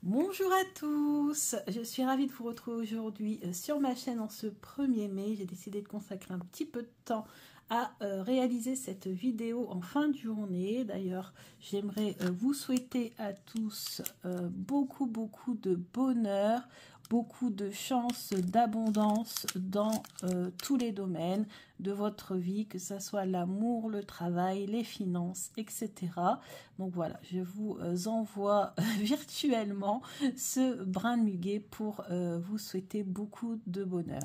Bonjour à tous, je suis ravie de vous retrouver aujourd'hui sur ma chaîne en ce 1er mai. J'ai décidé de consacrer un petit peu de temps à réaliser cette vidéo en fin de journée. D'ailleurs, j'aimerais vous souhaiter à tous beaucoup de bonheur, beaucoup de chance, d'abondance dans tous les domaines de votre vie, que ce soit l'amour, le travail, les finances, etc. Donc voilà, je vous envoie virtuellement ce brin de muguet pour vous souhaiter beaucoup de bonheur.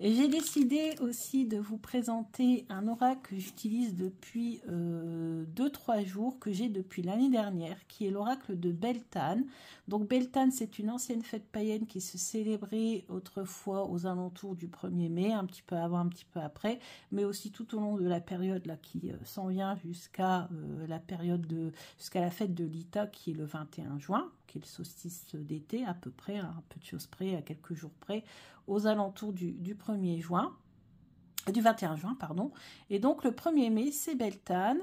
Et j'ai décidé aussi de vous présenter un oracle que j'utilise depuis 2-3 jours, que j'ai depuis l'année dernière, qui est l'oracle de Beltane. Donc Beltane, c'est une ancienne fête païenne qui se célébrait autrefois aux alentours du 1er mai, un petit peu avant, un petit peu après, mais aussi tout au long de la période là qui s'en vient jusqu'à jusqu'à la fête de l'Ita, qui est le 21 juin, qui est le solstice d'été à peu près, un peu de choses près, à quelques jours près, aux alentours du 1er juin. Du 21 juin, pardon. Et donc le 1er mai, c'est Beltane.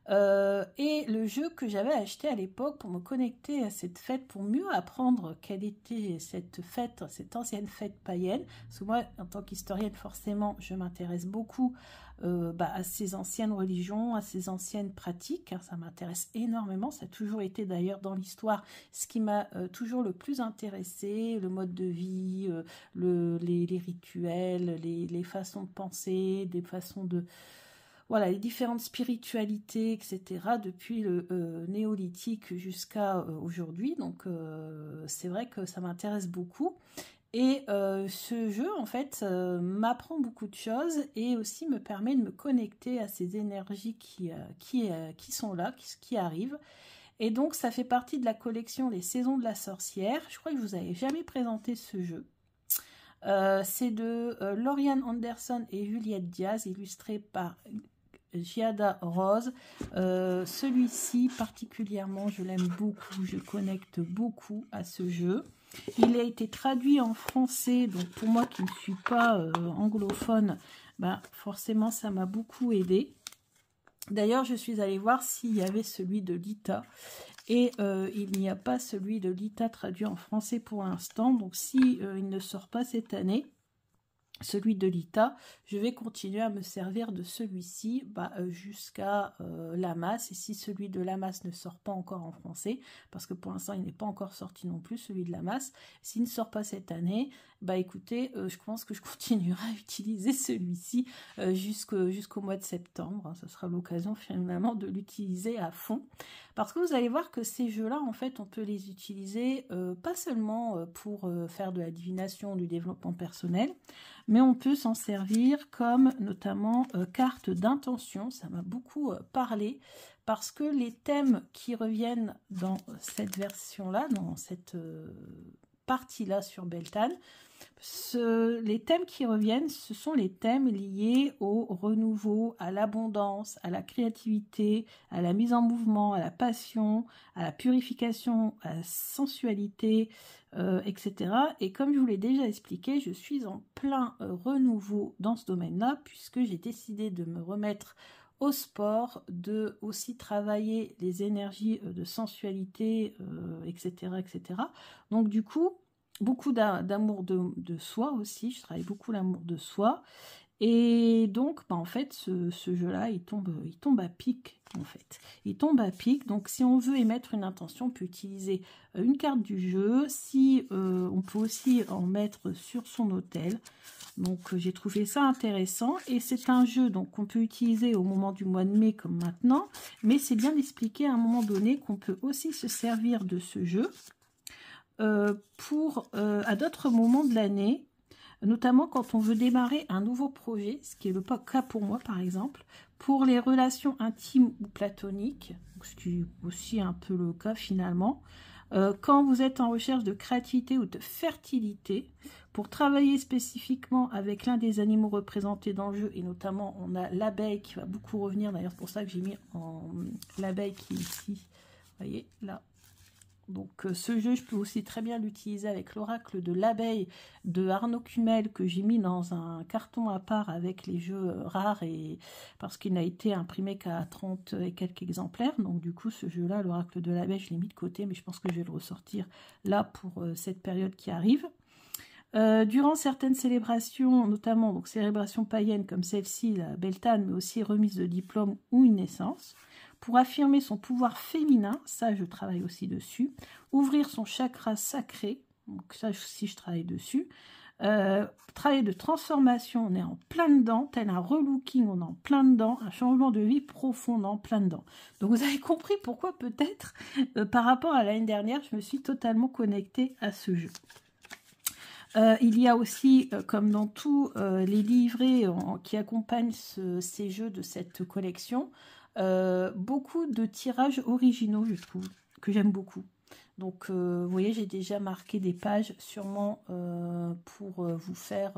Et le jeu que j'avais acheté à l'époque pour me connecter à cette fête, pour mieux apprendre quelle était cette fête, cette ancienne fête païenne. Parce que moi, en tant qu'historienne, forcément, je m'intéresse beaucoup à ces anciennes religions, à ces anciennes pratiques. Hein, ça m'intéresse énormément. Ça a toujours été d'ailleurs dans l'histoire ce qui m'a toujours le plus intéressé, le mode de vie, les rituels, les façons de penser, des façons de... Voilà, les différentes spiritualités, etc., depuis le néolithique jusqu'à aujourd'hui. Donc, c'est vrai que ça m'intéresse beaucoup. Et ce jeu, en fait, m'apprend beaucoup de choses et aussi me permet de me connecter à ces énergies qui sont là, qui arrivent. Et donc, ça fait partie de la collection Les Saisons de la Sorcière. Je crois que je vous avais jamais présenté ce jeu. C'est de Lauriane Anderson et Juliette Diaz, illustré par Giada Rose. Celui-ci particulièrement, je l'aime beaucoup, je connecte beaucoup à ce jeu. Il a été traduit en français, donc pour moi qui ne suis pas anglophone, forcément ça m'a beaucoup aidé. D'ailleurs, je suis allée voir s'il y avait celui de Lita. Et il n'y a pas celui de Lita traduit en français pour l'instant. Donc si il ne sort pas cette année, celui de Lita, je vais continuer à me servir de celui-ci jusqu'à Lamas. Et si celui de Lamas ne sort pas encore en français, parce que pour l'instant il n'est pas encore sorti non plus, celui de Lamas, s'il ne sort pas cette année, écoutez, je pense que je continuerai à utiliser celui-ci jusqu'au mois de septembre. Ce sera l'occasion finalement de l'utiliser à fond. Parce que vous allez voir que ces jeux-là, en fait, on peut les utiliser pas seulement pour faire de la divination, du développement personnel, mais on peut s'en servir comme notamment carte d'intention. Ça m'a beaucoup parlé parce que les thèmes qui reviennent dans cette version-là, dans cette partie-là sur Beltane, les thèmes qui reviennent, ce sont les thèmes liés au renouveau, à l'abondance, à la créativité, à la mise en mouvement, à la passion, à la purification, à la sensualité, etc. Et comme je vous l'ai déjà expliqué, je suis en plein renouveau dans ce domaine-là, puisque j'ai décidé de me remettre au sport, de aussi travailler les énergies de sensualité, etc., etc. Donc du coup, beaucoup d'amour de soi aussi, je travaille beaucoup l'amour de soi. Et donc, en fait, ce jeu-là, il tombe à pic, en fait. Il tombe à pic, donc si on veut émettre une intention, on peut utiliser une carte du jeu. Si on peut aussi en mettre sur son hôtel. Donc, j'ai trouvé ça intéressant. Et c'est un jeu qu'on peut utiliser au moment du mois de mai, comme maintenant. Mais c'est bien d'expliquer à un moment donné qu'on peut aussi se servir de ce jeu à d'autres moments de l'année, notamment quand on veut démarrer un nouveau projet, ce qui est le cas pour moi par exemple, pour les relations intimes ou platoniques, ce qui est aussi un peu le cas finalement, quand vous êtes en recherche de créativité ou de fertilité, pour travailler spécifiquement avec l'un des animaux représentés dans le jeu, et notamment on a l'abeille qui va beaucoup revenir, d'ailleurs c'est pour ça que j'ai mis l'abeille qui est ici, vous voyez là, Donc ce jeu, je peux aussi très bien l'utiliser avec l'oracle de l'abeille de Arnaud Cumel que j'ai mis dans un carton à part avec les jeux rares et parce qu'il n'a été imprimé qu'à 30 et quelques exemplaires. Donc du coup ce jeu-là, l'oracle de l'abeille, je l'ai mis de côté, mais je pense que je vais le ressortir là pour cette période qui arrive. Durant certaines célébrations, notamment donc célébrations païennes comme celle-ci, la Beltane, mais aussi remise de diplôme ou une naissance, pour affirmer son pouvoir féminin, ça je travaille aussi dessus, ouvrir son chakra sacré, donc ça aussi je travaille dessus, travail de transformation, on est en plein dedans, tel un relooking, on est en plein dedans, un changement de vie profond, on est en plein dedans. Donc vous avez compris pourquoi peut-être, par rapport à l'année dernière, je me suis totalement connectée à ce jeu. Il y a aussi, comme dans tous les livrets qui accompagnent ces jeux de cette collection, beaucoup de tirages originaux, je trouve, que j'aime beaucoup. Donc, vous voyez, j'ai déjà marqué des pages sûrement pour vous faire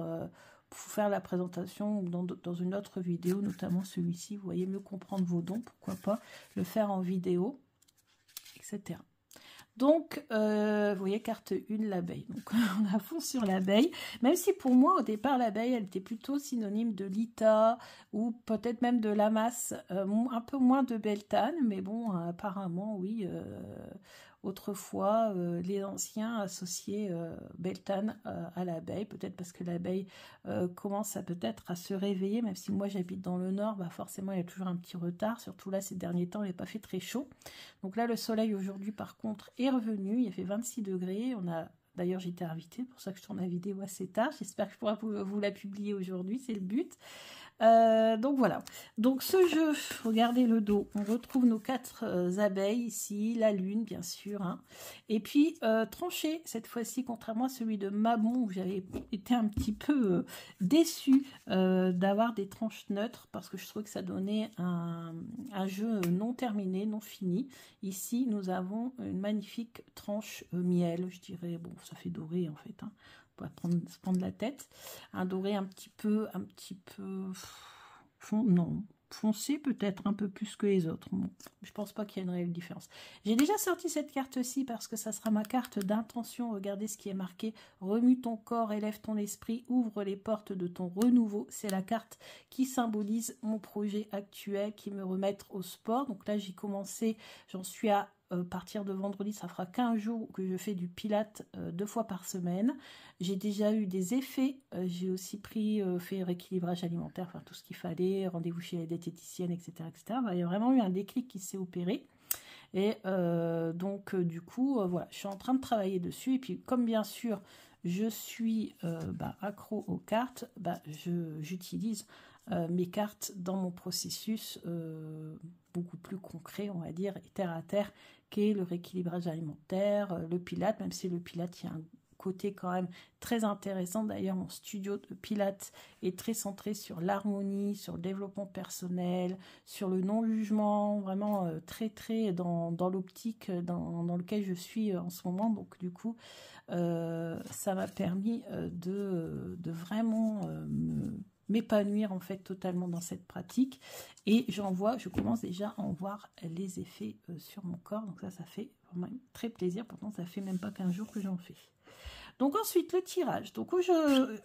la présentation ou dans une autre vidéo, notamment celui-ci. Vous voyez, mieux comprendre vos dons, pourquoi pas le faire en vidéo, etc. Donc, vous voyez, carte 1, l'abeille. Donc, on a fond sur l'abeille. Même si pour moi, au départ, l'abeille, elle était plutôt synonyme de Lita ou peut-être même de Lamas. Un peu moins de Beltane, mais bon, apparemment, oui. Autrefois, les anciens associaient Beltane à l'abeille, peut-être parce que l'abeille commence peut-être à se réveiller, même si moi j'habite dans le nord, bah forcément il y a toujours un petit retard, surtout là ces derniers temps il n'est pas fait très chaud. Donc là le soleil aujourd'hui par contre est revenu, il a fait 26 degrés, on a... D'ailleurs j'étais invitée, pour ça que je tourne la vidéo assez tard, j'espère que je pourrai vous la publier aujourd'hui, c'est le but. Donc voilà, donc ce jeu, regardez le dos, on retrouve nos 4 abeilles ici, la lune bien sûr, hein. Et puis tranché cette fois-ci, contrairement à celui de Mabon où j'avais été un petit peu déçue d'avoir des tranches neutres parce que je trouvais que ça donnait un jeu non terminé, non fini. Ici nous avons une magnifique tranche miel, je dirais, bon ça fait doré en fait, hein. Pas se prendre la tête, un doré un petit peu foncé peut-être un peu plus que les autres. Bon, je pense pas qu'il y ait une réelle différence. J'ai déjà sorti cette carte-ci parce que ça sera ma carte d'intention. Regardez ce qui est marqué: remue ton corps, élève ton esprit, ouvre les portes de ton renouveau. C'est la carte qui symbolise mon projet actuel, qui me remettre au sport. Donc là j'ai commencé, j'en suis à partir de vendredi, ça fera 15 jours que je fais du pilates 2 fois par semaine. J'ai déjà eu des effets, j'ai aussi fait rééquilibrage alimentaire, enfin tout ce qu'il fallait, rendez-vous chez la diététicienne, etc., etc. Il y a vraiment eu un déclic qui s'est opéré. Et donc du coup, voilà, je suis en train de travailler dessus. Et puis comme bien sûr, je suis accro aux cartes, j'utilise mes cartes dans mon processus beaucoup plus concret, on va dire, et terre à terre, qu'est le rééquilibrage alimentaire, le pilate, même si le pilate, il y a un côté quand même très intéressant. D'ailleurs, mon studio de pilates est très centré sur l'harmonie, sur le développement personnel, sur le non-jugement, vraiment très très dans l'optique dans lequel je suis en ce moment. Donc du coup, ça m'a permis de vraiment m'épanouir en fait totalement dans cette pratique, et je commence déjà à en voir les effets sur mon corps. Donc ça fait vraiment très plaisir. Pourtant ça fait même pas 15 jours que j'en fais. Donc ensuite le tirage. Donc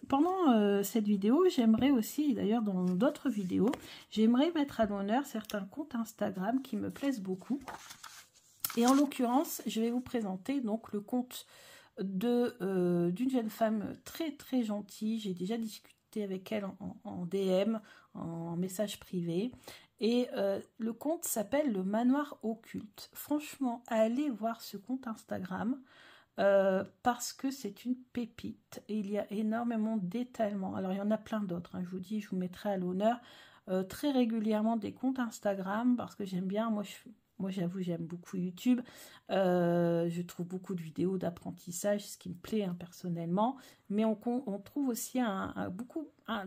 pendant cette vidéo, j'aimerais aussi, d'ailleurs dans d'autres vidéos, j'aimerais mettre à l'honneur certains comptes Instagram qui me plaisent beaucoup. Et en l'occurrence, je vais vous présenter donc le compte d'une jeune femme très très gentille. J'ai déjà discuté avec elle en DM, en message privé. Et le compte s'appelle le Manoir Occulte. Franchement, allez voir ce compte Instagram. Parce que c'est une pépite et il y a énormément d'étalement. Alors il y en a plein d'autres, hein, je vous dis, je vous mettrai à l'honneur très régulièrement des comptes Instagram parce que j'aime bien. Moi j'avoue, j'aime beaucoup YouTube. Je trouve beaucoup de vidéos d'apprentissage, ce qui me plaît hein, personnellement, mais on trouve aussi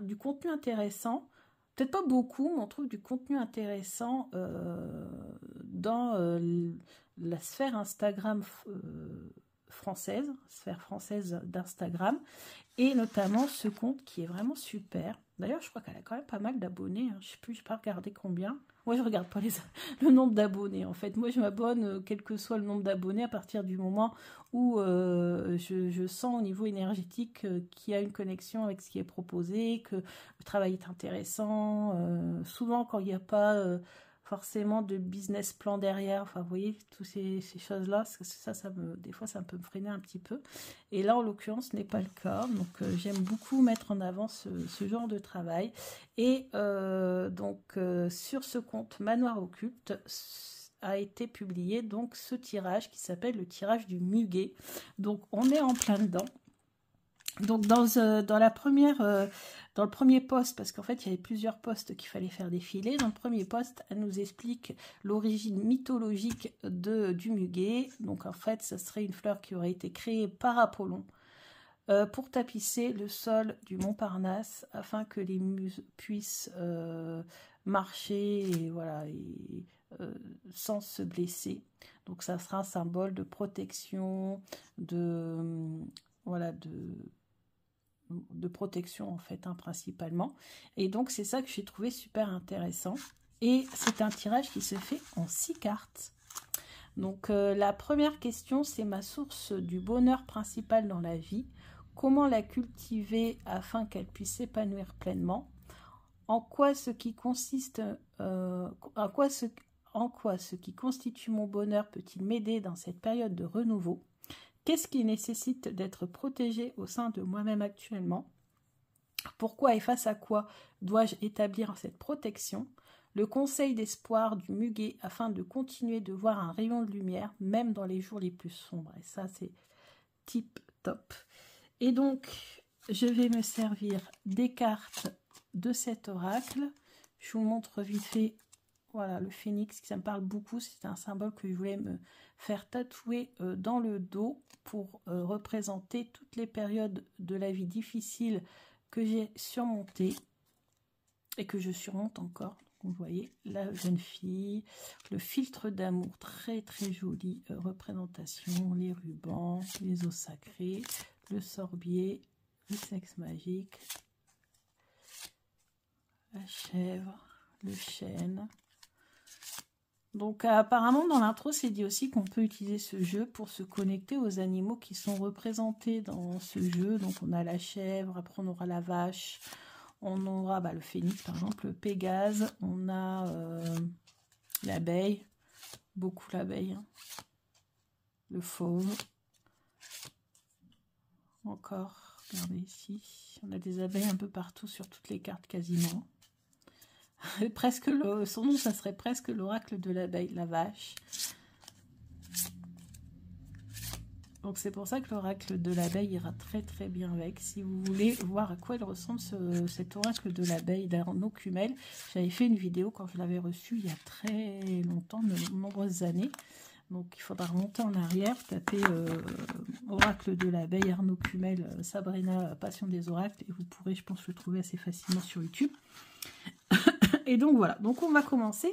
du contenu intéressant. Peut-être pas beaucoup, mais on trouve du contenu intéressant dans la sphère Instagram sphère française d'Instagram, et notamment ce compte qui est vraiment super, D'ailleurs, je crois qu'elle a quand même pas mal d'abonnés. Hein. Je sais plus, je n'ai pas regardé combien. Moi, je regarde pas le nombre d'abonnés, en fait. Moi, je m'abonne, quel que soit le nombre d'abonnés, à partir du moment où je sens au niveau énergétique qu'il y a une connexion avec ce qui est proposé, que le travail est intéressant. Souvent, quand il n'y a pas forcément de business plan derrière, enfin, vous voyez, toutes ces choses-là, des fois, ça peut me freiner un petit peu. Et là, en l'occurrence, ce n'est pas le cas. Donc, j'aime beaucoup mettre en avant ce genre de travail. Et sur ce compte Manoir Occulte a été publié donc ce tirage qui s'appelle le tirage du muguet. Donc, on est en plein dedans. Donc dans le premier post, parce qu'en fait il y avait plusieurs posts qu'il fallait faire défiler, dans le premier post elle nous explique l'origine mythologique du muguet. Donc en fait ça serait une fleur qui aurait été créée par Apollon pour tapisser le sol du Montparnasse afin que les muses puissent marcher et, voilà, sans se blesser. Donc ça sera un symbole de protection, voilà, de protection en fait, hein, principalement. Et donc c'est ça que j'ai trouvé super intéressant. Et c'est un tirage qui se fait en 6 cartes. Donc la première question, c'est ma source du bonheur principal dans la vie. Comment la cultiver afin qu'elle puisse s'épanouir pleinement? En quoi ce qui consiste, en quoi ce qui constitue mon bonheur peut-il m'aider dans cette période de renouveau? Qu'est-ce qui nécessite d'être protégé au sein de moi-même actuellement? Pourquoi et face à quoi dois-je établir cette protection? Le conseil d'espoir du muguet afin de continuer de voir un rayon de lumière, même dans les jours les plus sombres. Et ça, c'est tip top. Et donc, je vais me servir des cartes de cet oracle. Je vous montre vite fait, voilà, le phénix, ça me parle beaucoup. C'est un symbole que je voulais me faire tatouer dans le dos pour représenter toutes les périodes de la vie difficile que j'ai surmontées et que je surmonte encore. Vous voyez, la jeune fille, le filtre d'amour, très très jolie représentation, les rubans, les eaux sacrées, le sorbier, le sexe magique, la chèvre, le chêne. Donc apparemment dans l'intro c'est dit aussi qu'on peut utiliser ce jeu pour se connecter aux animaux qui sont représentés dans ce jeu. Donc on a la chèvre, après on aura la vache, on aura le phénix par exemple, le pégase, on a l'abeille, beaucoup l'abeille, hein, le fauve, encore, regardez ici, on a des abeilles un peu partout sur toutes les cartes quasiment. Presque son nom, ça serait presque l'oracle de l'abeille, la vache. Donc c'est pour ça que l'oracle de l'abeille ira très très bien avec. Si vous voulez voir à quoi il ressemble cet oracle de l'abeille d'Arnaud Cumel, j'avais fait une vidéo quand je l'avais reçu il y a très longtemps, de nombreuses années. Donc il faudra remonter en arrière, taper oracle de l'abeille Arnaud Cumel, Sabrina, Passion des oracles, et vous pourrez, je pense, le trouver assez facilement sur YouTube. Et donc voilà, donc on va commencer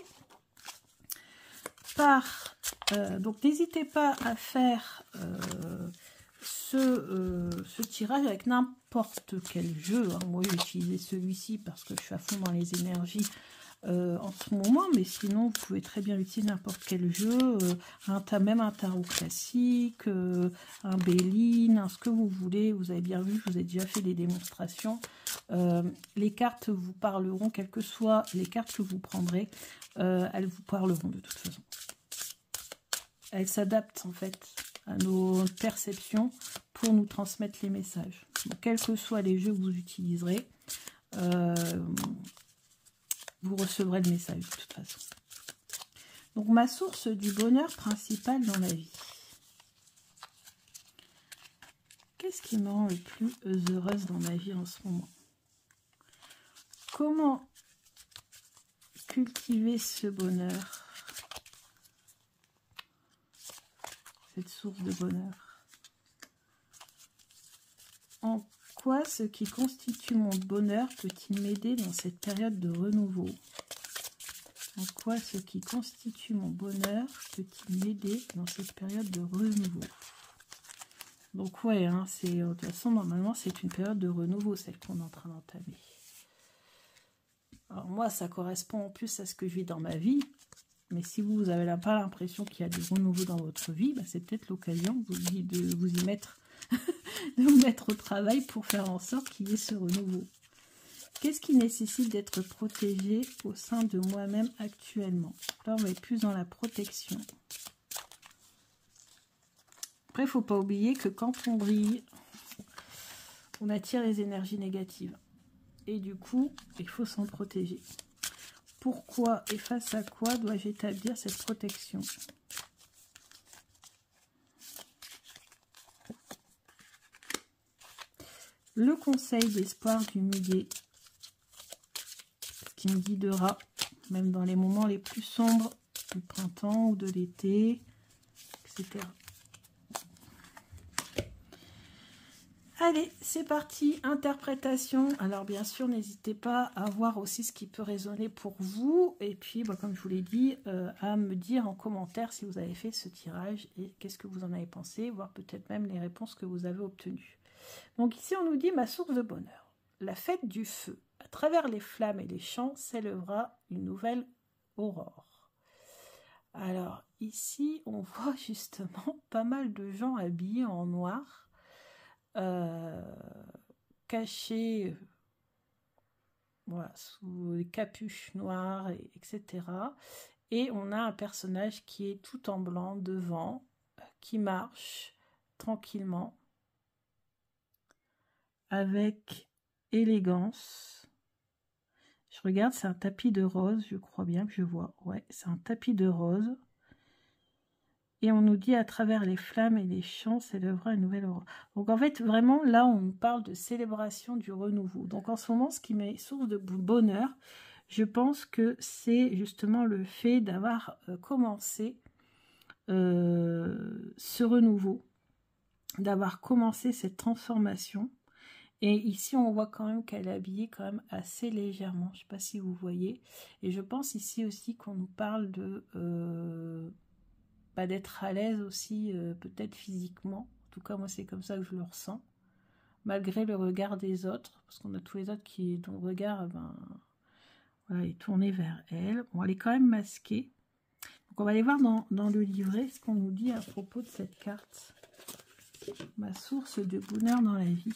par, donc n'hésitez pas à faire ce tirage avec n'importe quel jeu, hein. Moi j'ai utilisé celui-ci parce que je suis à fond dans les énergies en ce moment, mais sinon vous pouvez très bien utiliser n'importe quel jeu, même un tarot classique, un Béline, ce que vous voulez. Vous avez bien vu, je vous ai déjà fait des démonstrations. Les cartes vous parleront, quelles que soient les cartes que vous prendrez, elles vous parleront de toute façon. Elles s'adaptent en fait à nos perceptions pour nous transmettre les messages. Donc, quels que soient les jeux que vous utiliserez, vous recevrez le message de toute façon. Donc ma source du bonheur principal dans la vie. Qu'est-ce qui me rend le plus heureuse dans ma vie en ce moment? Comment cultiver ce bonheur, cette source de bonheur? En quoi ce qui constitue mon bonheur peut-il m'aider dans cette période de renouveau? En quoi ce qui constitue mon bonheur peut-il m'aider dans cette période de renouveau? Donc ouais, hein, de toute façon, normalement, c'est une période de renouveau, celle qu'on est en train d'entamer. Alors moi, ça correspond en plus à ce que je vis dans ma vie. Mais si vous n'avez pas l'impression qu'il y a des renouveaux dans votre vie, bah, c'est peut-être l'occasion de vous y mettre, de vous mettre au travail pour faire en sorte qu'il y ait ce renouveau. Qu'est-ce qui nécessite d'être protégé au sein de moi-même actuellement? Là, on va être plus dans la protection. Après, il ne faut pas oublier que quand on brille, on attire les énergies négatives. Et du coup, il faut s'en protéger. Pourquoi et face à quoi dois-je établir cette protection? Le conseil d'espoir du milieu qui me guidera, même dans les moments les plus sombres du printemps ou de l'été, etc. Allez, c'est parti, interprétation. Alors bien sûr, n'hésitez pas à voir aussi ce qui peut résonner pour vous. Et puis, bah, comme je vous l'ai dit, à me dire en commentaire si vous avez fait ce tirage et qu'est-ce que vous en avez pensé, voire peut-être même les réponses que vous avez obtenues. Donc ici, on nous dit ma source de bonheur. La fête du feu. À travers les flammes et les champs s'élèvera une nouvelle aurore. Alors ici, on voit justement pas mal de gens habillés en noir. Cachés voilà, sous des capuches noires, etc. Et on a un personnage qui est tout en blanc devant, qui marche tranquillement, avec élégance. Je regarde, c'est un tapis de rose, je crois bien que je vois. Ouais, c'est un tapis de rose. Et on nous dit à travers les flammes et les champs s'élèvera une nouvelle aurore. Donc en fait, vraiment, là, on parle de célébration du renouveau. Donc en ce moment, ce qui m'est source de bonheur, je pense que c'est justement le fait d'avoir commencé ce renouveau, d'avoir commencé cette transformation. Et ici, on voit quand même qu'elle est habillée quand même assez légèrement. Je ne sais pas si vous voyez. Et je pense ici aussi qu'on nous parle de... d'être à l'aise aussi, peut-être physiquement. En tout cas, moi, c'est comme ça que je le ressens. Malgré le regard des autres, parce qu'on a tous les autres dont le regard voilà, est tourné vers elle. Bon, elle est quand même masquée. Donc, on va aller voir dans le livret ce qu'on nous dit à propos de cette carte. Ma source de bonheur dans la vie.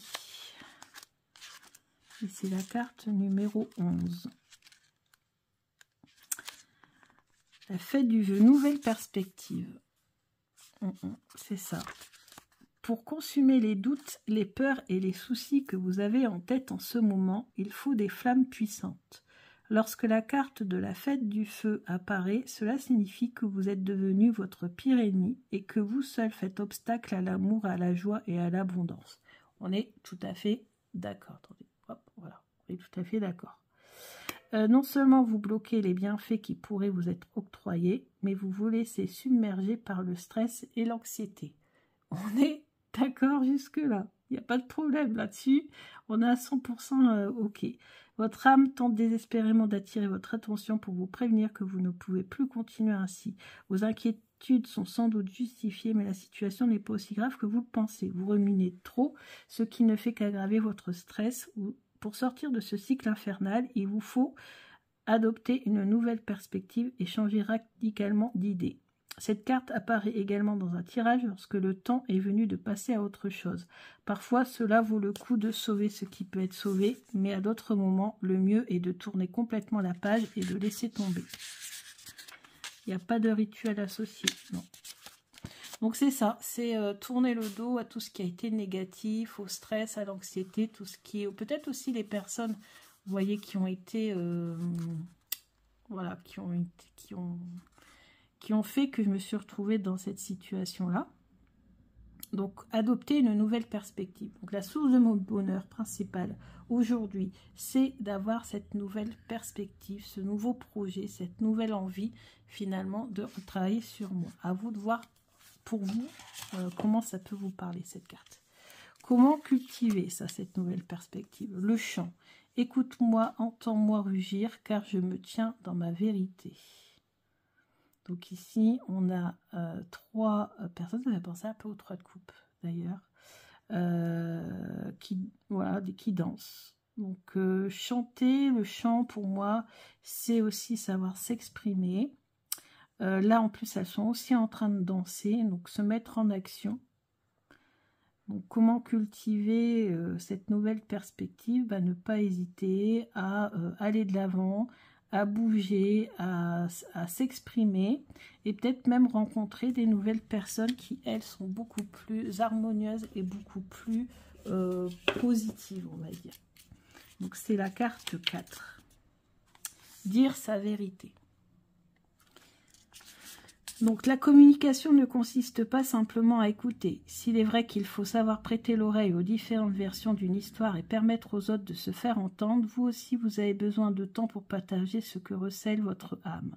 Et c'est la carte numéro 11. La fête du jeu, nouvelle perspective. C'est ça. Pour consumer les doutes, les peurs et les soucis que vous avez en tête en ce moment, il faut des flammes puissantes. Lorsque la carte de la fête du feu apparaît, cela signifie que vous êtes devenu votre pire ennemi et que vous seul faites obstacle à l'amour, à la joie et à l'abondance. On est tout à fait d'accord. Attendez, hop, voilà, on est tout à fait d'accord. Non seulement vous bloquez les bienfaits qui pourraient vous être octroyés, mais vous vous laissez submerger par le stress et l'anxiété. On est d'accord jusque-là. Il n'y a pas de problème là-dessus. On est à 100% OK. Votre âme tente désespérément d'attirer votre attention pour vous prévenir que vous ne pouvez plus continuer ainsi. Vos inquiétudes sont sans doute justifiées, mais la situation n'est pas aussi grave que vous le pensez. Vous ruminez trop, ce qui ne fait qu'aggraver votre stress. Pour sortir de ce cycle infernal, il vous faut adopter une nouvelle perspective et changer radicalement d'idée. Cette carte apparaît également dans un tirage lorsque le temps est venu de passer à autre chose. Parfois, cela vaut le coup de sauver ce qui peut être sauvé, mais à d'autres moments, le mieux est de tourner complètement la page et de laisser tomber. Il n'y a pas de rituel associé, non. Donc c'est ça, c'est tourner le dos à tout ce qui a été négatif, au stress, à l'anxiété, tout ce qui est... Peut-être aussi les personnes, vous voyez, qui ont été... voilà, qui ont fait que je me suis retrouvée dans cette situation-là. Donc, adopter une nouvelle perspective. Donc, la source de mon bonheur principal aujourd'hui, c'est d'avoir cette nouvelle perspective, ce nouveau projet, cette nouvelle envie, finalement, de travailler sur moi. À vous de voir, pour vous, comment ça peut vous parler, cette carte. Comment cultiver ça, cette nouvelle perspective? Le chant. Écoute-moi, entends-moi rugir, car je me tiens dans ma vérité. Donc ici, on a 3 personnes, ça fait penser un peu aux 3 de coupe d'ailleurs, qui dansent. Donc chanter, le chant, pour moi, c'est aussi savoir s'exprimer. Là, en plus, elles sont aussi en train de danser, donc se mettre en action. Donc, comment cultiver cette nouvelle perspective? Ne pas hésiter à aller de l'avant, à bouger, à s'exprimer et peut-être même rencontrer des nouvelles personnes qui, elles, sont beaucoup plus harmonieuses et beaucoup plus positives, on va dire. Donc, c'est la carte 4. Dire sa vérité. Donc la communication ne consiste pas simplement à écouter. S'il est vrai qu'il faut savoir prêter l'oreille aux différentes versions d'une histoire et permettre aux autres de se faire entendre, vous aussi vous avez besoin de temps pour partager ce que recèle votre âme.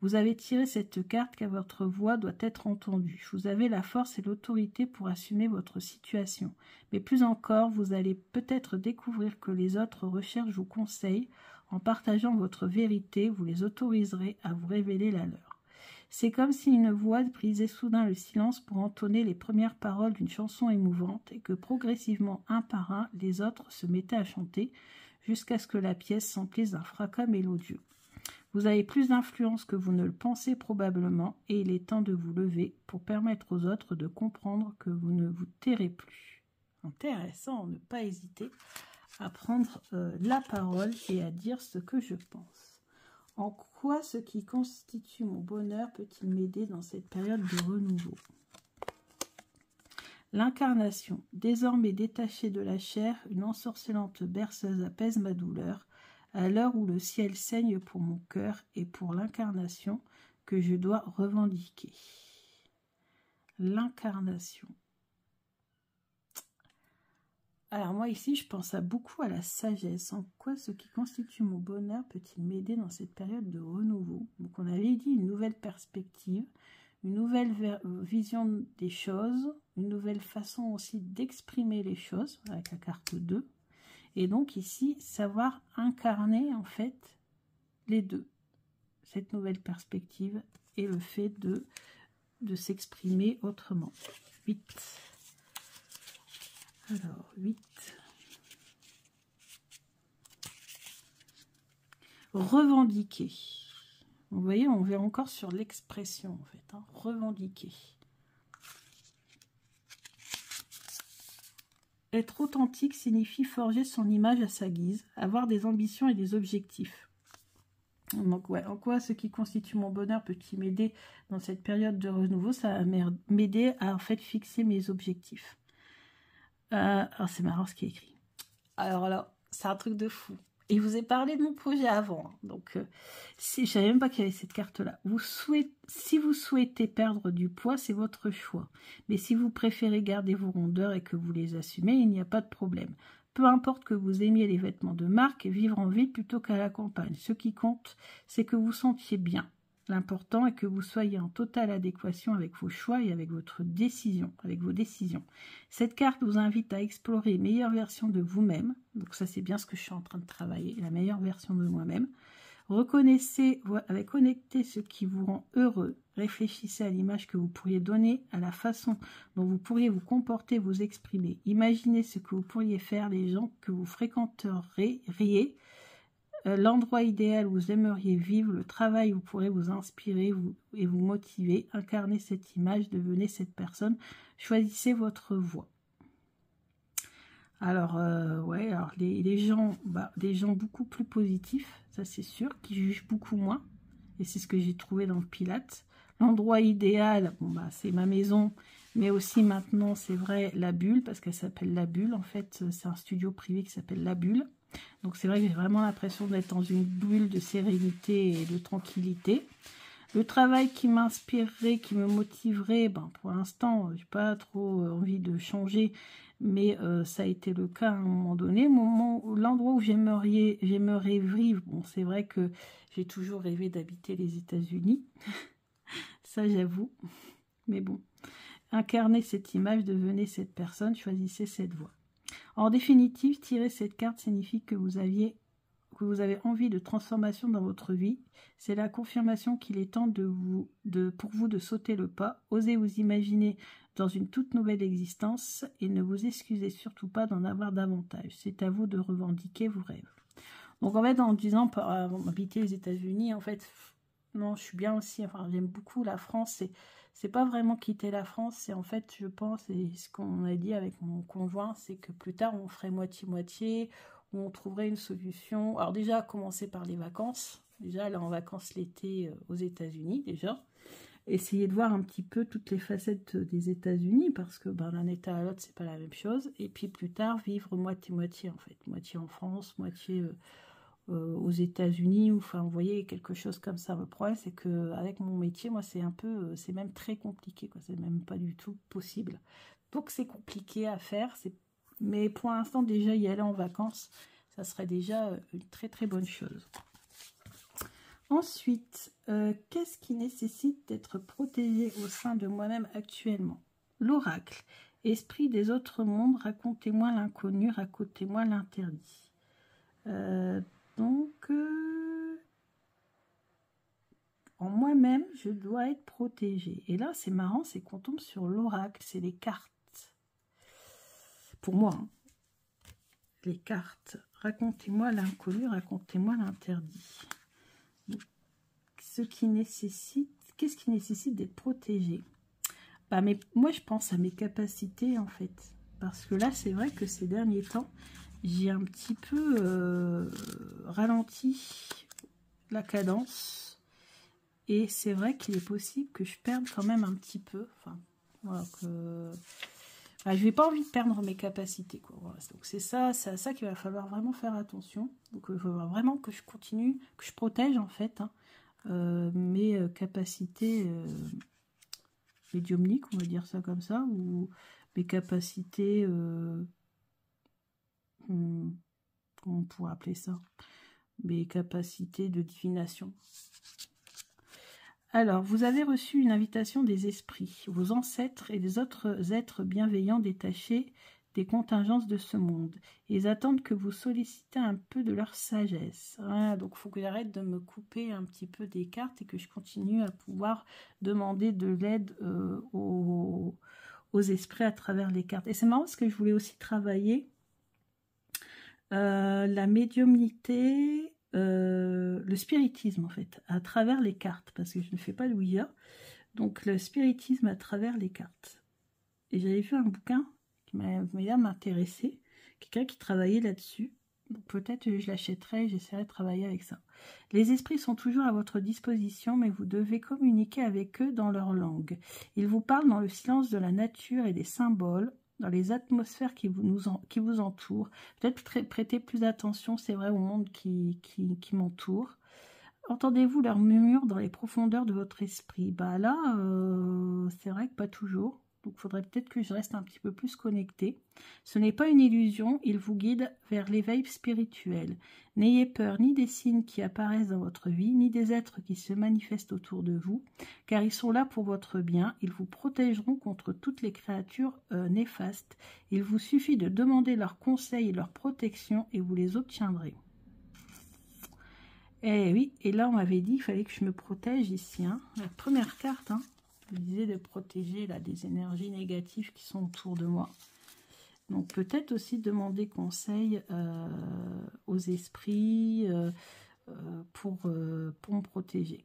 Vous avez tiré cette carte car votre voix doit être entendue. Vous avez la force et l'autorité pour assumer votre situation. Mais plus encore, vous allez peut-être découvrir que les autres recherchent vos conseils. En partageant votre vérité, vous les autoriserez à vous révéler la leur. C'est comme si une voix brisait soudain le silence pour entonner les premières paroles d'une chanson émouvante et que progressivement, un par un, les autres se mettaient à chanter jusqu'à ce que la pièce s'emplisse d'un fracas mélodieux. Vous avez plus d'influence que vous ne le pensez probablement et il est temps de vous lever pour permettre aux autres de comprendre que vous ne vous tairez plus. Intéressant, ne pas hésiter à prendre la parole et à dire ce que je pense. En quoi ce qui constitue mon bonheur peut-il m'aider dans cette période de renouveau? L'incarnation. Désormais détachée de la chair, une ensorcelante berceuse apaise ma douleur, à l'heure où le ciel saigne pour mon cœur et pour l'incarnation que je dois revendiquer. L'incarnation. Alors moi ici, je pense beaucoup à la sagesse. En quoi ce qui constitue mon bonheur peut-il m'aider dans cette période de renouveau? Donc on avait dit une nouvelle perspective, une nouvelle vision des choses, une nouvelle façon aussi d'exprimer les choses avec la carte 2. Et donc ici, savoir incarner en fait les deux. Cette nouvelle perspective et le fait de s'exprimer autrement. 8. Alors, 8. Revendiquer. Vous voyez, on verra encore sur l'expression, en fait. Hein. Revendiquer. Être authentique signifie forger son image à sa guise, avoir des ambitions et des objectifs. Donc, ouais, en quoi ce qui constitue mon bonheur peut-il m'aider dans cette période de renouveau? Ça va m'aider à, en fait, fixer mes objectifs. Alors c'est marrant ce qui est écrit. Alors là, c'est un truc de fou. Et je vous ai parlé de mon projet avant. Hein. Donc, je ne savais même pas qu'il y avait cette carte-là. Si vous souhaitez perdre du poids, c'est votre choix. Mais si vous préférez garder vos rondeurs et que vous les assumez, il n'y a pas de problème. Peu importe que vous aimiez les vêtements de marque et vivre en ville plutôt qu'à la campagne. Ce qui compte, c'est que vous sentiez bien. L'important est que vous soyez en totale adéquation avec vos choix et avec vos décisions. Cette carte vous invite à explorer une meilleure version de vous-même. Donc ça, c'est bien ce que je suis en train de travailler, la meilleure version de moi-même. Connectez ce qui vous rend heureux. Réfléchissez à l'image que vous pourriez donner, à la façon dont vous pourriez vous comporter, vous exprimer. Imaginez ce que vous pourriez faire, les gens que vous fréquenteriez, l'endroit idéal où vous aimeriez vivre, le travail où vous pourrez vous inspirer et vous motiver. Incarnez cette image, devenez cette personne, choisissez votre voie. Alors, ouais, alors les gens, des gens beaucoup plus positifs, ça c'est sûr, qui jugent beaucoup moins, et c'est ce que j'ai trouvé dans le Pilate. L'endroit idéal, c'est ma maison, mais aussi maintenant, c'est vrai, la bulle, parce qu'elle s'appelle la bulle, en fait, c'est un studio privé qui s'appelle la bulle. Donc c'est vrai que j'ai vraiment l'impression d'être dans une bulle de sérénité et de tranquillité. Le travail qui m'inspirerait, qui me motiverait, pour l'instant, je n'ai pas trop envie de changer, mais ça a été le cas à un moment donné. L'endroit où j'aimerais vivre, c'est vrai que j'ai toujours rêvé d'habiter les États-Unis, ça j'avoue, mais bon, incarnez cette image, devenez cette personne, choisissez cette voie. En définitive, tirer cette carte signifie que vous aviez que vous avez envie de transformation dans votre vie. C'est la confirmation qu'il est temps pour vous de sauter le pas. Osez vous imaginer dans une toute nouvelle existence et ne vous excusez surtout pas d'en avoir davantage. C'est à vous de revendiquer vos rêves. Donc en fait, en disant habiter les États-Unis, en fait, non, je suis bien aussi. Enfin, j'aime beaucoup la France. C'est pas vraiment quitter la France. C'est en fait, je pense, et ce qu'on a dit avec mon conjoint, c'est que plus tard, on ferait moitié-moitié, où on trouverait une solution. Alors déjà, commencer par les vacances. Déjà, aller en vacances l'été aux États-Unis, déjà. Essayer de voir un petit peu toutes les facettes des États-Unis, parce que d'un état à l'autre, c'est pas la même chose. Et puis plus tard, vivre moitié-moitié, en fait. Moitié en France, moitié aux États-Unis, ou enfin, vous voyez, quelque chose comme ça. Le problème, c'est que avec mon métier, moi, c'est un peu, c'est même très compliqué, quoi. C'est même pas du tout possible. Donc, c'est compliqué à faire. Mais pour l'instant, déjà, y aller en vacances, ça serait déjà une très, très bonne chose. Ensuite, qu'est-ce qui nécessite d'être protégé au sein de moi-même actuellement? L'oracle. Esprit des autres mondes, racontez-moi l'inconnu, racontez-moi l'interdit. En moi-même, je dois être protégée. Et là, c'est marrant, c'est qu'on tombe sur l'oracle, c'est les cartes. Pour moi, hein. Les cartes. Racontez-moi l'inconnu, racontez-moi l'interdit. Qu'est-ce qui nécessite d'être protégé? Mais moi, je pense à mes capacités, en fait. Parce que là, c'est vrai que ces derniers temps, j'ai un petit peu ralenti la cadence. Et c'est vrai qu'il est possible que je perde quand même un petit peu. Enfin, voilà, que... je n'ai pas envie de perdre mes capacités, quoi. Voilà. Donc c'est à ça qu'il va falloir vraiment faire attention. Donc il va falloir vraiment que je continue, que je protège en fait mes capacités médiumniques, on va dire ça comme ça, ou mes capacités, comment on pourrait appeler ça, mes capacités de divination. Alors, vous avez reçu une invitation des esprits, vos ancêtres et des autres êtres bienveillants détachés des contingences de ce monde. Ils attendent que vous sollicitez un peu de leur sagesse. Voilà, donc, il faut que j'arrête de me couper un petit peu des cartes et que je continue à pouvoir demander de l'aide aux esprits à travers les cartes. Et c'est marrant parce que je voulais aussi travailler la médiumnité... le spiritisme en fait, à travers les cartes, parce que je ne fais pas de Ouija, donc le spiritisme à travers les cartes. Et j'avais vu un bouquin qui m'a intéressé, quelqu'un qui travaillait là-dessus, donc peut-être je l'achèterai et j'essaierai de travailler avec ça. Les esprits sont toujours à votre disposition, mais vous devez communiquer avec eux dans leur langue. Ils vous parlent dans le silence de la nature et des symboles, dans les atmosphères qui vous entourent. Peut-être prêter plus d'attention, c'est vrai, au monde qui m'entoure. Entendez-vous leur murmure dans les profondeurs de votre esprit? Là, c'est vrai que pas toujours. Donc, il faudrait peut-être que je reste un petit peu plus connectée. Ce n'est pas une illusion, ils vous guident vers l'éveil spirituel. N'ayez peur ni des signes qui apparaissent dans votre vie, ni des êtres qui se manifestent autour de vous, car ils sont là pour votre bien. Ils vous protégeront contre toutes les créatures néfastes. Il vous suffit de demander leurs conseils et leur protection et vous les obtiendrez. Eh oui, et là on m'avait dit qu'il fallait que je me protège ici. La première carte, je disais de protéger là, des énergies négatives qui sont autour de moi. Donc peut-être aussi demander conseil aux esprits pour me protéger.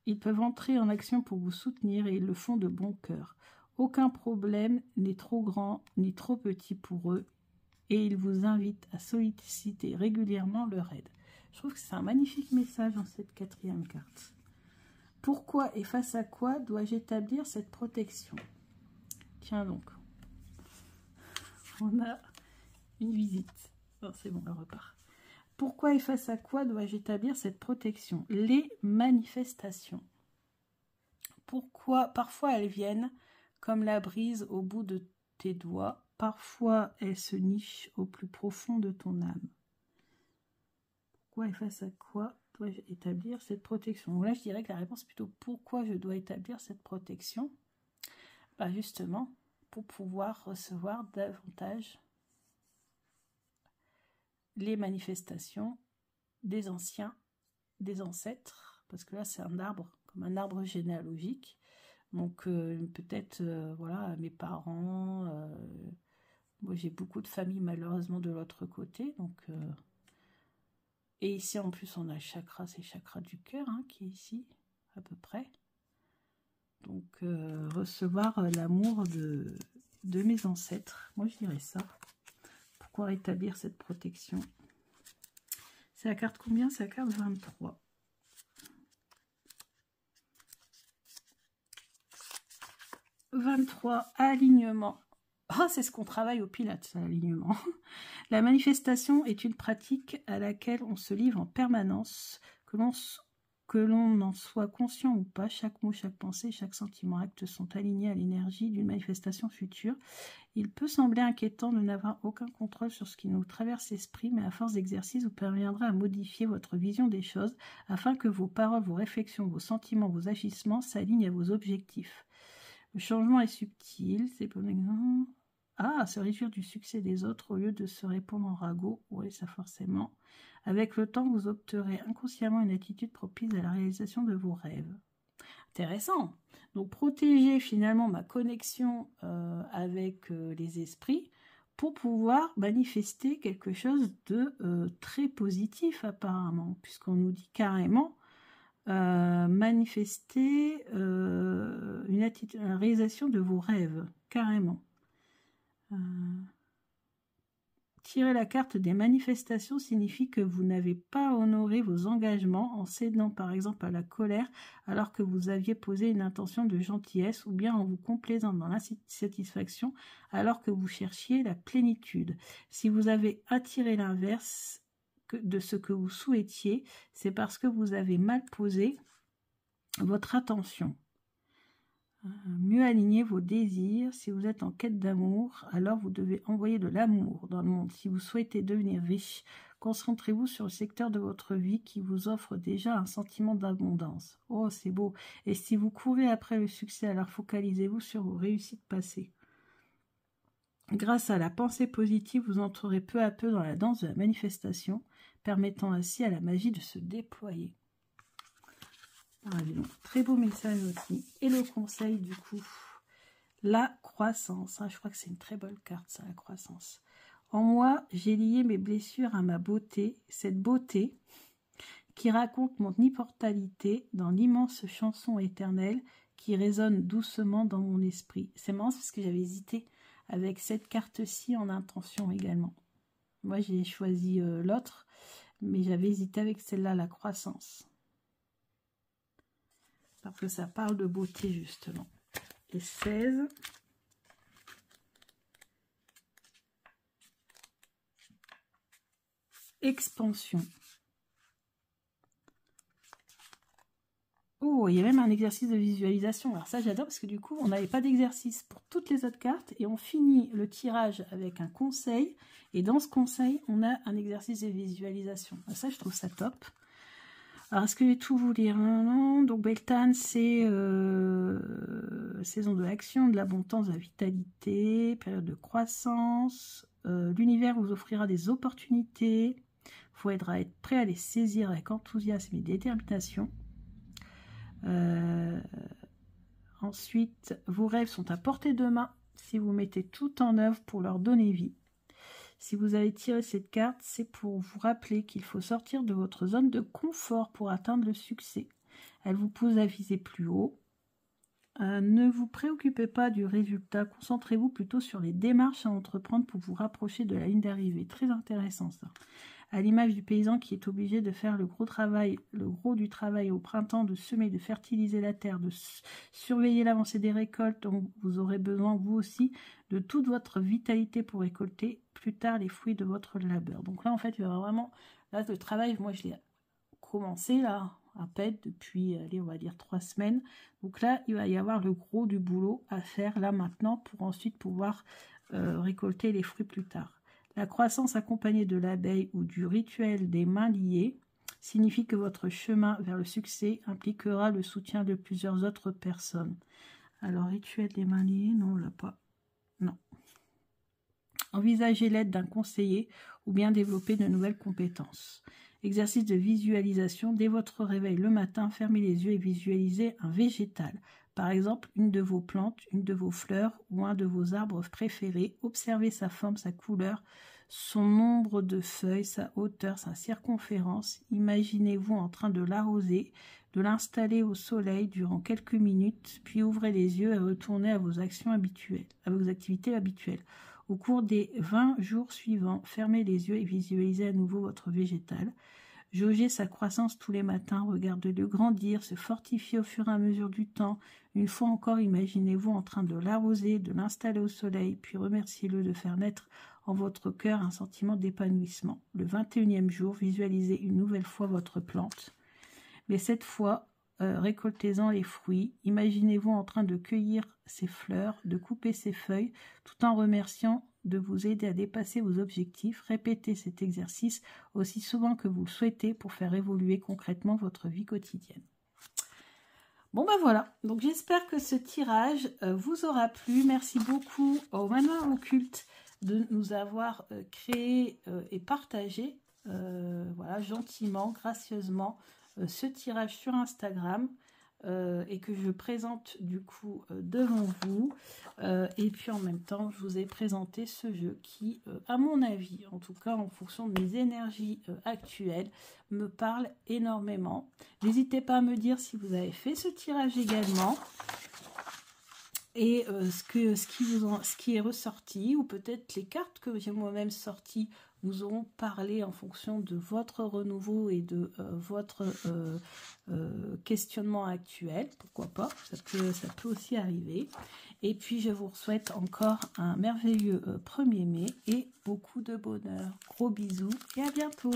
Ils peuvent entrer en action pour vous soutenir et ils le font de bon cœur. Aucun problème n'est trop grand ni trop petit pour eux et ils vous invitent à solliciter régulièrement leur aide. Je trouve que c'est un magnifique message dans cette quatrième carte. Pourquoi et face à quoi dois-je établir cette protection? Tiens donc. On a une visite. Oh, c'est bon, elle repart. Pourquoi et face à quoi dois-je établir cette protection? Les manifestations. Pourquoi? Parfois elles viennent comme la brise au bout de tes doigts. Parfois elles se nichent au plus profond de ton âme. Pourquoi et face à quoi dois-je établir cette protection? Donc là, je dirais que la réponse est plutôt pourquoi je dois établir cette protection? Justement, pour pouvoir recevoir davantage les manifestations des anciens, des ancêtres, parce que là c'est un arbre, comme un arbre généalogique. Donc peut-être voilà, mes parents, moi j'ai beaucoup de familles malheureusement de l'autre côté, donc et ici en plus on a le chakra, c'est le chakra du cœur hein, qui est ici à peu près. Donc recevoir l'amour de mes ancêtres, moi je dirais ça. Pourquoi rétablir cette protection? C'est la carte combien? C'est la carte 23. 23, alignement. Oh, c'est ce qu'on travaille au Pilates, l'alignement. La manifestation est une pratique à laquelle on se livre en permanence, que l'on en soit conscient ou pas. Chaque mot, chaque pensée, chaque sentiment, acte sont alignés à l'énergie d'une manifestation future. Il peut sembler inquiétant de n'avoir aucun contrôle sur ce qui nous traverse l'esprit, mais à force d'exercice, vous parviendrez à modifier votre vision des choses afin que vos paroles, vos réflexions, vos sentiments, vos agissements s'alignent à vos objectifs. Le changement est subtil, c'est bon exemple. Ah, se réjouir du succès des autres au lieu de se répondre en ragot. Oui, ça forcément. Avec le temps, vous opterez inconsciemment une attitude propice à la réalisation de vos rêves. Intéressant. Donc, protéger finalement ma connexion avec les esprits pour pouvoir manifester quelque chose de très positif apparemment, puisqu'on nous dit carrément manifester une réalisation de vos rêves, carrément. Tirer la carte des manifestations signifie que vous n'avez pas honoré vos engagements en cédant par exemple à la colère alors que vous aviez posé une intention de gentillesse ou bien en vous complaisant dans l'insatisfaction alors que vous cherchiez la plénitude. Si vous avez attiré l'inverse de ce que vous souhaitiez, c'est parce que vous avez mal posé votre attention. Mieux aligner vos désirs. Si vous êtes en quête d'amour, alors vous devez envoyer de l'amour dans le monde. Si vous souhaitez devenir riche, concentrez-vous sur le secteur de votre vie qui vous offre déjà un sentiment d'abondance. Oh, c'est beau. Et si vous courez après le succès, alors focalisez-vous sur vos réussites passées. Grâce à la pensée positive, vous entrerez peu à peu dans la danse de la manifestation, permettant ainsi à la magie de se déployer. Ah, donc, très beau message aussi. Et le conseil du coup, la croissance. Je crois que c'est une très bonne carte ça, la croissance. En moi, j'ai lié mes blessures à ma beauté. Cette beauté qui raconte mon immortalité dans l'immense chanson éternelle qui résonne doucement dans mon esprit. C'est marrant parce que j'avais hésité avec cette carte-ci en intention également. Moi, j'ai choisi l'autre, mais j'avais hésité avec celle-là, la croissance. Parce que ça parle de beauté, justement. Et 16. Expansion. Oh, il y a même un exercice de visualisation. Alors ça, j'adore parce que du coup, on n'avait pas d'exercice pour toutes les autres cartes. Et on finit le tirage avec un conseil. Et dans ce conseil, on a un exercice de visualisation. Alors ça, je trouve ça top. Alors, est-ce que je vais tout vous lire? Non. Donc, Beltane, c'est saison de l'action, de l'abondance, de la vitalité, période de croissance. L'univers vous offrira des opportunités. Il faudra être prêt à les saisir avec enthousiasme et détermination. Ensuite, vos rêves sont à portée de main si vous mettez tout en œuvre pour leur donner vie. Si vous avez tiré cette carte, c'est pour vous rappeler qu'il faut sortir de votre zone de confort pour atteindre le succès. Elle vous pousse à viser plus haut. Ne vous préoccupez pas du résultat, concentrez-vous plutôt sur les démarches à entreprendre pour vous rapprocher de la ligne d'arrivée. Très intéressant ça. À l'image du paysan qui est obligé de faire le gros du travail au printemps, de semer, de fertiliser la terre, de surveiller l'avancée des récoltes, dont vous aurez besoin vous aussi de toute votre vitalité pour récolter plus tard les fruits de votre labeur. Donc là en fait il y aura vraiment, là le travail, moi je l'ai commencé là à peine depuis, allez, on va dire 3 semaines. Donc là il va y avoir le gros du boulot à faire là maintenant pour ensuite pouvoir récolter les fruits plus tard. La croissance accompagnée de l'abeille ou du rituel des mains liées signifie que votre chemin vers le succès impliquera le soutien de plusieurs autres personnes. Alors, rituel des mains liées, non, on l'a pas. Non. Envisagez l'aide d'un conseiller ou bien développer de nouvelles compétences. Exercice de visualisation. Dès votre réveil le matin, fermez les yeux et visualisez un végétal. Par exemple, une de vos plantes, une de vos fleurs ou un de vos arbres préférés. Observez sa forme, sa couleur, son nombre de feuilles, sa hauteur, sa circonférence. Imaginez-vous en train de l'arroser, de l'installer au soleil durant quelques minutes, puis ouvrez les yeux et retournez à vos actions habituelles, à vos activités habituelles. Au cours des 20 jours suivants, fermez les yeux et visualisez à nouveau votre végétal. Jaugez sa croissance tous les matins, regardez-le grandir, se fortifier au fur et à mesure du temps. Une fois encore, imaginez-vous en train de l'arroser, de l'installer au soleil, puis remerciez-le de faire naître en votre cœur un sentiment d'épanouissement. Le 21e jour, visualisez une nouvelle fois votre plante. Mais cette fois, récoltez-en les fruits. Imaginez-vous en train de cueillir ses fleurs, de couper ses feuilles, tout en remerciant de vous aider à dépasser vos objectifs. Répétez cet exercice aussi souvent que vous le souhaitez pour faire évoluer concrètement votre vie quotidienne. Bon ben voilà, donc j'espère que ce tirage vous aura plu. Merci beaucoup au Manoir Occulte de nous avoir créé et partagé voilà, gentiment, gracieusement ce tirage sur Instagram et que je présente du coup devant vous et puis en même temps je vous ai présenté ce jeu qui à mon avis, en tout cas en fonction de mes énergies actuelles, me parle énormément. N'hésitez pas à me dire si vous avez fait ce tirage également et ce qui est ressorti, ou peut-être les cartes que j'ai moi-même sorties vous auront parlé en fonction de votre renouveau et de votre questionnement actuel, pourquoi pas, ça peut aussi arriver. Et puis je vous souhaite encore un merveilleux 1er mai et beaucoup de bonheur. Gros bisous et à bientôt.